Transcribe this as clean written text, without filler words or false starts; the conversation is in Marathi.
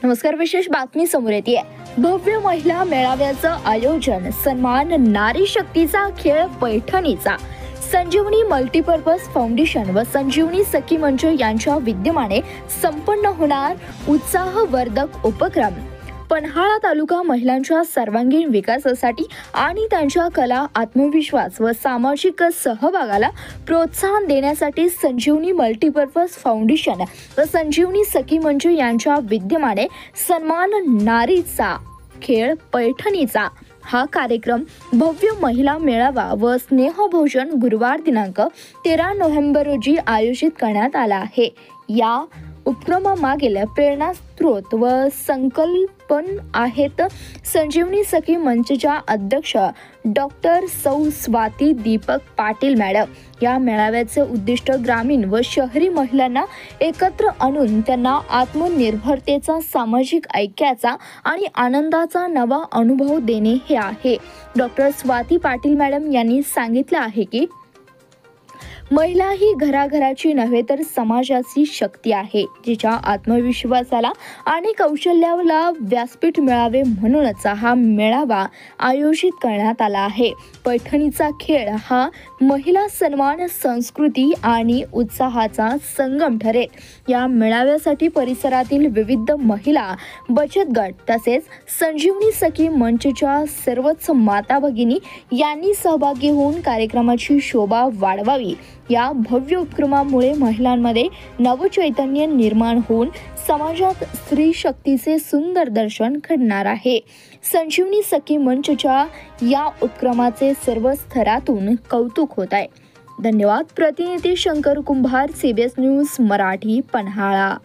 नमस्कार, विशेष बातमी समोर येते। भव्य महिला मेळाव्याचं आयोजन, सन्मान नारी शक्तीचा खेळ पैठणीचा, संजीवनी मल्टीपर्पज फाउंडेशन व संजीवनी सखी मंच यांच्या विद्यमाने संपन्न होणार उत्साहवर्धक उपक्रम। पन्हाळा तालुका महिलांच्या सर्वांगीण विकासासाठी आणि त्यांच्या कला, आत्मविश्वास व सामाजिक सहभागाला प्रोत्साहन देण्यासाठी संजीवनी मल्टीपर्पज फाउंडेशन व संजीवनी सखी मंच यांच्या विद्यमाने सन्मान नारीचा खेळ पैठणीचा हा कार्यक्रम भव्य महिला मेळावा व स्नेहभोजन गुरुवार दिनांक 13 नोव्हेंबर रोजी आयोजित करण्यात आला आहे। या उपक्रमामागील प्रेरणास्त्रोत व संकल्पन आहेत संजीवनी सखी मंचच्या अध्यक्ष डॉक्टर सौ स्वाती दीपक पाटील मॅडम। या मेळाव्याचे उद्दिष्ट ग्रामीण व शहरी महिलांना एकत्र आणून त्यांना आत्मनिर्भरतेचा, सामाजिक ऐक्याचा आणि आनंदाचा नवा अनुभव देणे हे आहे। डॉक्टर स्वाती पाटील मॅडम यांनी सांगितले आहे की महिला ही घराघराची नव्हे तर समाजाची शक्ती आहे, जिच्या आत्मविश्वासाला आणि कौशल्याला व्यासपीठ मिळावे म्हणूनच हा मेळावा आयोजित करण्यात आला आहे। पैठणीचा खेळ हा महिला सन्मान, संस्कृती आणि उत्साहाचा संगम ठरेल। या मेळाव्यासाठी परिसरातील विविध महिला बचत गट तसेच संजीवनी सखी मंचच्या सर्वच माता भगिनी यांनी सहभागी होऊन कार्यक्रमाची शोभा वाढवावी। या भव्य उपक्रमामुळे महिलांमध्ये नवचैतन्य निर्माण होऊन समाजात स्त्री शक्तीचे सुंदर दर्शन घडणार आहे। संजीवनी सखी मंचच्या या उपक्रमाचे सर्व स्तरातून कौतुक होत आहे। धन्यवाद। प्रतिनिधी शंकर कुंभार, CBS न्यूज मराठी, पन्हाळा।